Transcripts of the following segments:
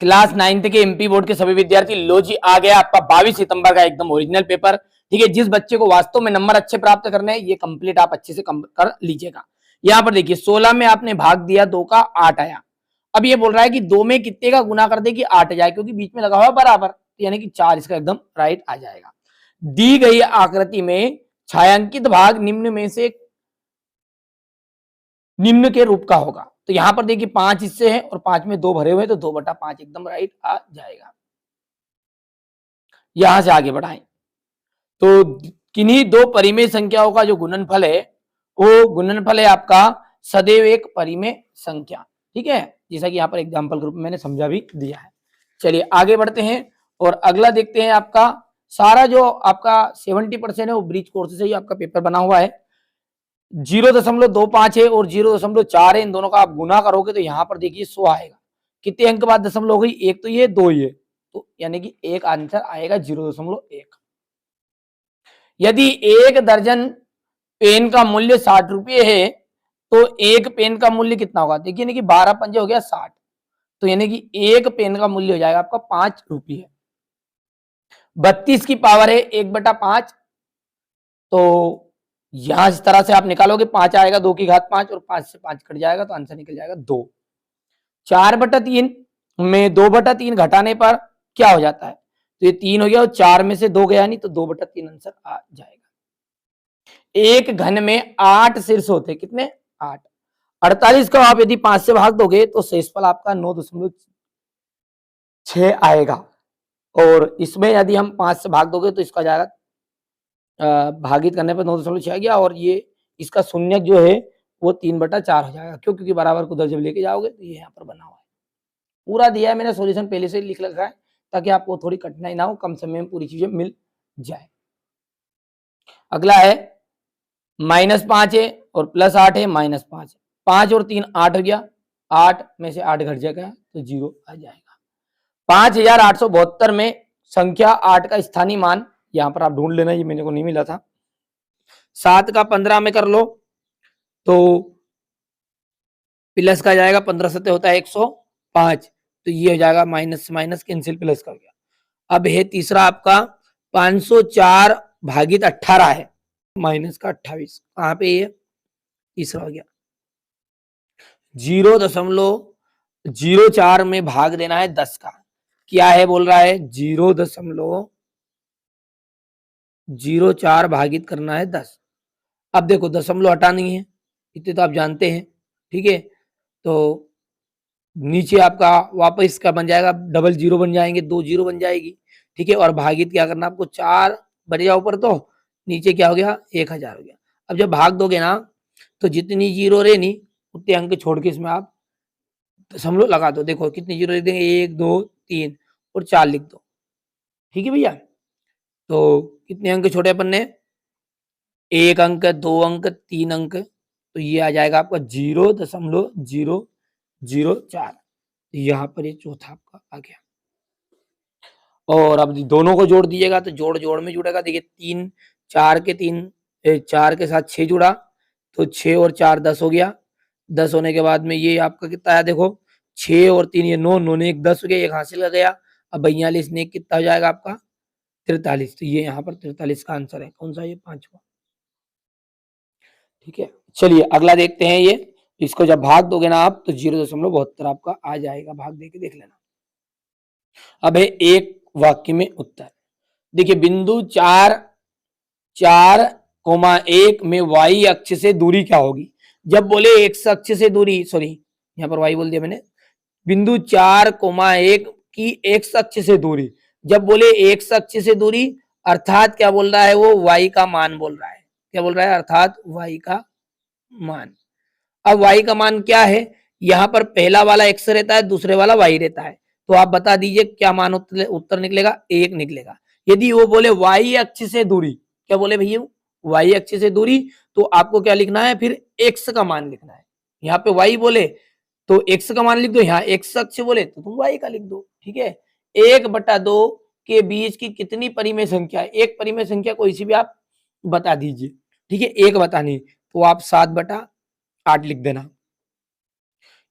Class 9th के MP board के सभी विद्यार्थी, लो जी आ गया आपका 22 सितंबर का एकदम ओरिजिनल पेपर। ठीक है, जिस बच्चे को वास्तव में नंबर अच्छे प्राप्त करने हैं ये कंप्लीट आप अच्छे से कर लीजिएगा। यहाँ पर देखिए 16 में आपने भाग दिया, 2 का 8 आया। अब ये बोल रहा है कि 2 में कितने का गुना कर दे कि 8 जाए, क्योंकि बीच में लगा हुआ बराबर, तो यानी कि 4 इसका एकदम राइट आ जाएगा। दी गई आकृति में छायांकित भाग निम्न में से निम्न के रूप का होगा। तो यहां पर देखिए 5 हिस्से हैं और 5 में 2 भरे हुए हैं, तो 2/5 एकदम राइट आ जाएगा। यहां से आगे बढ़ाएं तो किन्हीं दो परिमेय संख्याओं का जो गुणनफल है वो गुणनफल है आपका सदैव एक परिमेय संख्या। ठीक है, जैसा कि यहाँ पर एग्जाम्पल के रूप में मैंने समझा भी दिया है। चलिए आगे बढ़ते हैं और अगला देखते हैं। आपका सारा जो आपका 70% है वो ब्रिज कोर्स से ही आपका पेपर बना हुआ है। 0.25 है और 0.4 है, इन दोनों का आप गुना करोगे तो यहाँ पर देखिए 100 आएगा। कितने अंक बाद दशमलव हो गई, एक तो ये, दो ये, तो यानी कि एक आंसर आएगा 0.1। यदि एक दर्जन पेन का मूल्य 60 रुपये है तो एक पेन का मूल्य कितना होगा, देखिए यानी कि 12 पंजे हो गया 60, तो यानी कि एक पेन का मूल्य हो जाएगा आपका 5 रुपये। 32 की पावर है 1/5, तो यहां इस तरह से आप निकालोगे 5 आएगा 2 की घात 5 और 5 से 5 कट जाएगा तो आंसर निकल जाएगा 2। 4/3 में 2/3 घटाने पर क्या हो जाता है, तो ये 3 हो गया और 4 में से 2 गया नहीं, तो 2/3 आंसर आ जाएगा। एक घन में 8 शीर्ष होते, कितने 8। 48 को आप यदि 5 से भाग दोगे तो शेषफल आपका 9.6 आएगा, और इसमें यदि हम 5 से भाग दोगे तो इसका जाएगा भागित करने पर 9.6 आ गया, और ये इसका शून्य जो है वो 3/4 हो जाएगा। क्यों, क्योंकि बराबर को उधर जब लेके जाओगे तो ये यहाँ पर बना हुआ है। पूरा दिया है मैंने, सॉल्यूशन पहले से लिख रखा है ताकि आपको थोड़ी कठिनाई ना हो, कम समय में पूरी चीजें मिल जाए। अगला है -5 है और +8 है, -5 है। 5 और 3 8 हो गया, 8 में से 8 घट जाएगा तो 0 आ जाएगा। 5872 में संख्या 8 का स्थानीय मान यहां पर आप ढूंढ लेना, ये मेरे को नहीं मिला था। 7 का 15 में कर लो तो प्लस का जाएगा, 15 सत्ते होता है 105, तो ये हो जाएगा माइनस माइनस कैंसिल, प्लस का हो गया। अब है तीसरा आपका 504 भागित 18 है, माइनस का 28, कहां पे ये तीसरा हो गया। 0.04 में भाग देना है 10 का, क्या है बोल रहा है 0.04 भागित करना है 10। अब देखो दशमलव हटानी है, इतने तो आप जानते हैं। ठीक है, तो नीचे आपका वापस का बन जाएगा, डबल 0 बन जाएंगे, 2 0 बन जाएगी। ठीक है, और भागित क्या करना आपको, 4 बचेगा ऊपर, तो नीचे क्या हो गया 1000 हो गया। अब जब भाग दोगे ना तो जितनी जीरो रहे नहीं उतने अंक छोड़ के इसमें आप दशमलव लगा दो। देखो कितनी जीरो लिख देंगे, 1 2 3 और 4 लिख दो। ठीक है भैया, तो कितने अंक छोड़े अपन ने, 1 अंक, 2 अंक, 3 अंक, तो ये आ जाएगा आपका 0.004। यहाँ पर ये चौथा आपका आ गया। और अब दोनों को जोड़ दीजिएगा तो जोड़ जोड़ में जुड़ेगा। देखिए 3 4 के 3 4 के साथ 6 जुड़ा, तो 6 और 4 10 हो गया। 10 होने के बाद में ये आपका कितना है, देखो 6 और 3 ये 9, 9 ने 1 10 हो गया, एक हासिल का गया। अब 42 ने कितना हो जाएगा आपका 43, तो ये यहाँ पर 43 का आंसर है। कौन सा, ये 5वां। ठीक है, चलिए अगला देखते हैं। ये इसको जब भाग दोगे ना आप तो 0.72 आपका आ जाएगा, भाग दे के देख लेना। अब है एक वाक्य में उत्तर। देखिए बिंदु 4,1 में y अक्ष से दूरी क्या होगी। जब बोले x अक्ष से दूरी, सॉरी यहाँ पर y बोल दिया मैंने, बिंदु 4,1 की x अक्ष से दूरी, जब बोले x अक्ष से दूरी अर्थात क्या बोल रहा है, वो y का मान बोल रहा है। क्या बोल रहा है, अर्थात y का मान। अब y का मान क्या है, यहां पर पहला वाला x रहता है, दूसरे वाला y रहता है, तो आप बता दीजिए क्या मान उत्तर निकलेगा, 1 निकलेगा। यदि वो बोले y अक्ष से दूरी, क्या बोले भैया y अक्ष से दूरी, तो आपको क्या लिखना है, फिर x का मान लिखना है। यहाँ पे y बोले तो x का मान लिख दो, यहाँ x अक्ष बोले तो तुम y का लिख दो। ठीक है, 1/2 के बीच की कितनी परिमेय संख्या है, एक परिमेय संख्या कोई सी भी आप बता दीजिए। ठीक है, एक बतानी तो आप 7/8 लिख देना।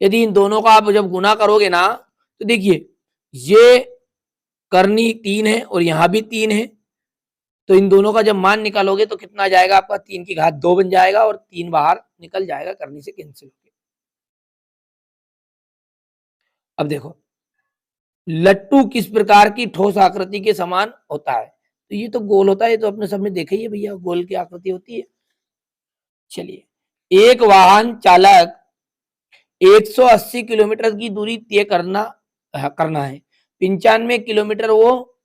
यदि इन दोनों का आप जब गुना करोगे ना तो देखिए ये करनी 3 है और यहां भी 3 है, तो इन दोनों का जब मान निकालोगे तो कितना आ जाएगा आपका, 3 की घात 2 बन जाएगा और 3 बाहर निकल जाएगा, करनी से कैंसिल होके। अब देखो लट्टू किस प्रकार की ठोस आकृति के समान होता है, तो ये तो गोल होता है, ये तो अपने सब में देखा ही है भैया, गोल की आकृति होती है। चलिए, एक वाहन चालक 180 किलोमीटर की दूरी तय करना है, 95 किलोमीटर वो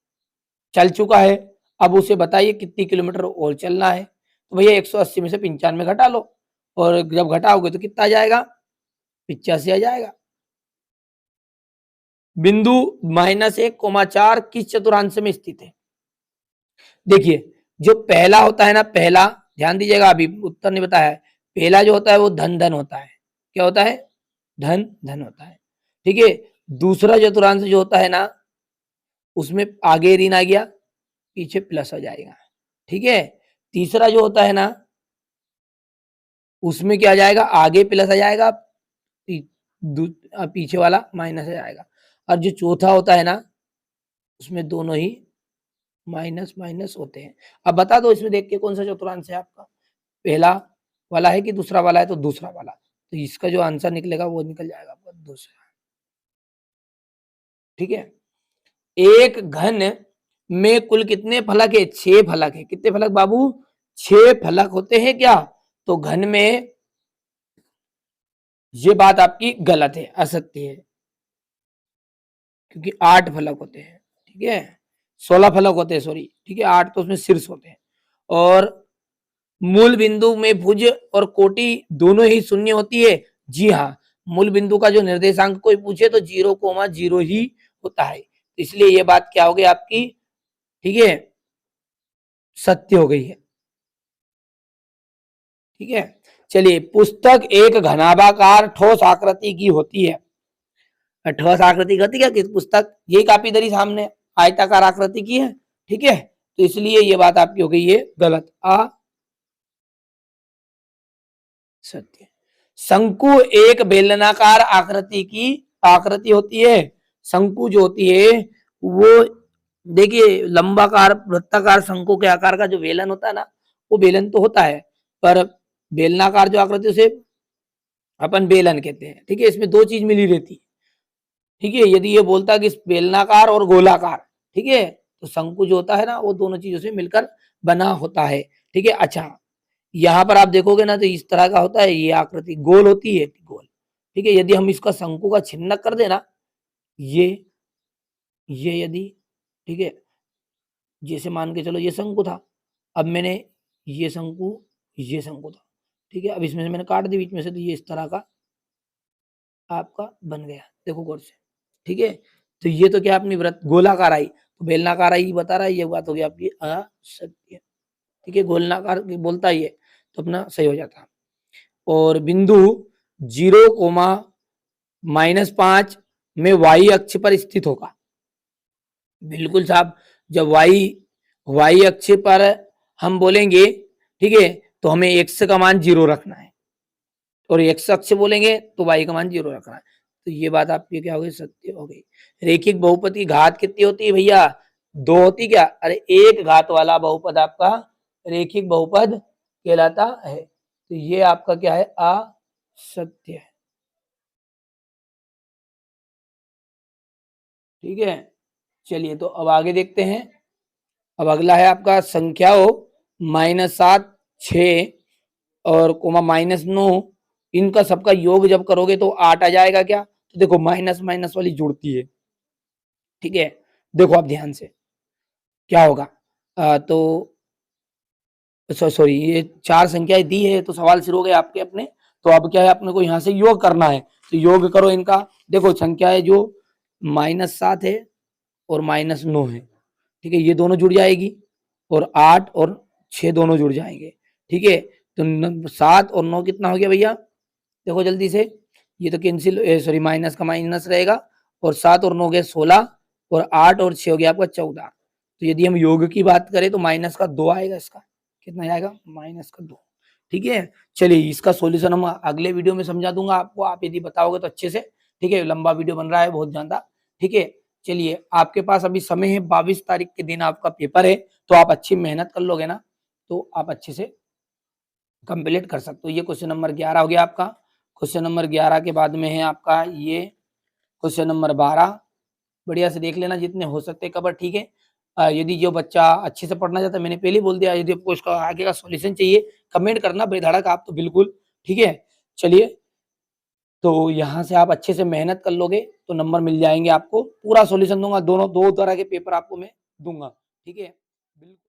चल चुका है, अब उसे बताइए कितनी किलोमीटर और चलना है। तो भैया 180 में से 95 घटा लो, और जब घटाओगे तो कितना आ जाएगा, 85 आ जाएगा। बिंदु -1,4 किस चतुर्थांश में स्थित है। देखिए जो पहला होता है ना, पहला ध्यान दीजिएगा, अभी उत्तर नहीं बताया है, पहला जो होता है वो धन धन होता है, क्या होता है, धन धन होता है, ठीक है। दूसरा चतुर्थांश जो होता है ना, उसमें आगे ऋण आ गया, पीछे प्लस हो जाएगा, ठीक है। तीसरा जो होता है ना, उसमें क्या आ जाएगा, आगे प्लस आ जाएगा, पीछे वाला माइनस आ जाएगा। और जो चौथा होता है ना, उसमें दोनों ही माइनस माइनस होते हैं। अब बता दो इसमें देख के कौन सा चतुर्थांश है आपका, पहला वाला है कि दूसरा वाला है, तो दूसरा वाला, तो इसका जो आंसर निकलेगा वो निकल जाएगा आपका दूसरा, ठीक है। एक घन में कुल कितने फलक है, 6 फलक है, कितने फलक बाबू, 6 फलक होते हैं क्या, तो घन में ये बात आपकी गलत है, असत्य है, क्योंकि 8 फलक होते हैं, ठीक है, 16 फलक होते हैं, सॉरी, ठीक है, 8 तो उसमें शीर्ष होते हैं। और मूल बिंदु में भुज और कोटि दोनों ही शून्य होती है, जी हाँ, मूल बिंदु का जो निर्देशांक कोई पूछे तो 0,0 ही होता है, इसलिए ये बात क्या हो गई आपकी, ठीक है, सत्य हो गई है, ठीक है। चलिए, पुस्तक एक घनाभाकार ठोस आकृति की होती है, ठोस आकृति की होती है क्या पुस्तक, यही कापी इधर ही सामने आयताकार आकृति की है, ठीक है, तो इसलिए ये बात आपकी हो गई है गलत, सत्य। शंकु एक बेलनाकार आकृति होती है, शंकु जो होती है वो, देखिए लंबाकार वृत्ताकार शंकु के आकार का जो बेलन होता है ना, वो बेलन तो होता है, पर बेलनाकार जो आकृति उसे अपन बेलन कहते हैं, ठीक है, इसमें दो चीज मिली रहती है, ठीक है। यदि ये बोलता है कि बेलनाकार और गोलाकार, ठीक है, तो शंकु जो होता है ना वो दोनों चीजों से मिलकर बना होता है, ठीक है। अच्छा, यहाँ पर आप देखोगे ना तो इस तरह का होता है, ये आकृति गोल होती है, गोल, ठीक है। यदि हम इसका शंकु का छिन्न कर देना, ये यदि, ठीक है, जैसे मान के चलो ये शंकु था, अब मैंने ये शंकु था, ठीक है, अब इसमें से मैंने काट दी बीच में से, तो ये इस तरह का आपका बन गया, देखो गौर से, ठीक है। तो ये तो क्या अपनी वृत्त गोलाकार आई, तो बेलनाकार आई बता रहा है, ये बात हो गई आपकी असत्य, ठीक है, गोलनाकार बोलता ही है तो अपना सही हो जाता। और बिंदु 0,-5 में वाई अक्ष पर स्थित होगा, बिल्कुल साहब, जब वाई अक्ष पर हम बोलेंगे, ठीक है, तो हमें एक्स का मान 0 रखना है, और एक्स अक्ष बोलेंगे तो वाई का मान 0 रखना है, तो ये बात आपकी क्या हो गई, सत्य हो गई। रेखिक बहुपद की घात कितनी होती है भैया, 2 होती क्या, अरे एक घात वाला बहुपद आपका रेखिक बहुपद कहलाता है, तो ये आपका क्या है, असत्य है, ठीक है। चलिए, तो अब आगे देखते हैं, अब अगला है आपका संख्याओं -7, 6 और कोमा -9, इनका सबका योग जब करोगे तो 8 आ जाएगा क्या, तो देखो माइनस माइनस वाली जुड़ती है, ठीक है, देखो आप ध्यान से क्या होगा, तो सॉरी, ये 4 संख्याएं दी है, तो सवाल शुरू हो गए आपके अपने, तो अब क्या है, अपने को यहाँ से योग करना है, तो योग करो इनका, देखो संख्याएं जो -7 है और -9 है, ठीक है, ये दोनों जुड़ जाएगी, और 8 और 6 दोनों जुड़ जाएंगे, ठीक है, तो 7 और 9 कितना हो गया भैया, देखो जल्दी से, ये तो कैंसिल, सॉरी माइनस का माइनस रहेगा, और 7 और 9 गए 16, और 8 और 6 हो गया आपका 14, तो यदि हम योग की बात करें तो माइनस का 2 आएगा, इसका कितना आएगा, माइनस का 2, ठीक है। चलिए, इसका सॉल्यूशन हम अगले वीडियो में समझा दूंगा आपको, आप यदि बताओगे तो अच्छे से, ठीक है, लंबा वीडियो बन रहा है बहुत ज्यादा, ठीक है। चलिए आपके पास अभी समय है, 22 तारीख के दिन आपका पेपर है, तो आप अच्छी मेहनत कर लोगे ना तो आप अच्छे से कंप्लीट कर सकते हो। ये क्वेश्चन नंबर 11 हो गया आपका। क्वेश्चन नंबर 11 के बाद में है आपका ये क्वेश्चन नंबर 12। बढ़िया से देख लेना जितने हो सकते कवर, ठीक है। यदि जो बच्चा अच्छे से पढ़ना चाहता है, मैंने पहले ही बोल दिया, यदि आपको इसका आगे का सॉल्यूशन चाहिए कमेंट करना बेधड़क आप तो बिल्कुल, ठीक है। चलिए तो यहाँ से आप अच्छे से मेहनत कर लोगे तो नंबर मिल जाएंगे आपको, पूरा सॉल्यूशन दूंगा, दोनों दो तरह के पेपर आपको मैं दूंगा, ठीक है। बिल्कुल।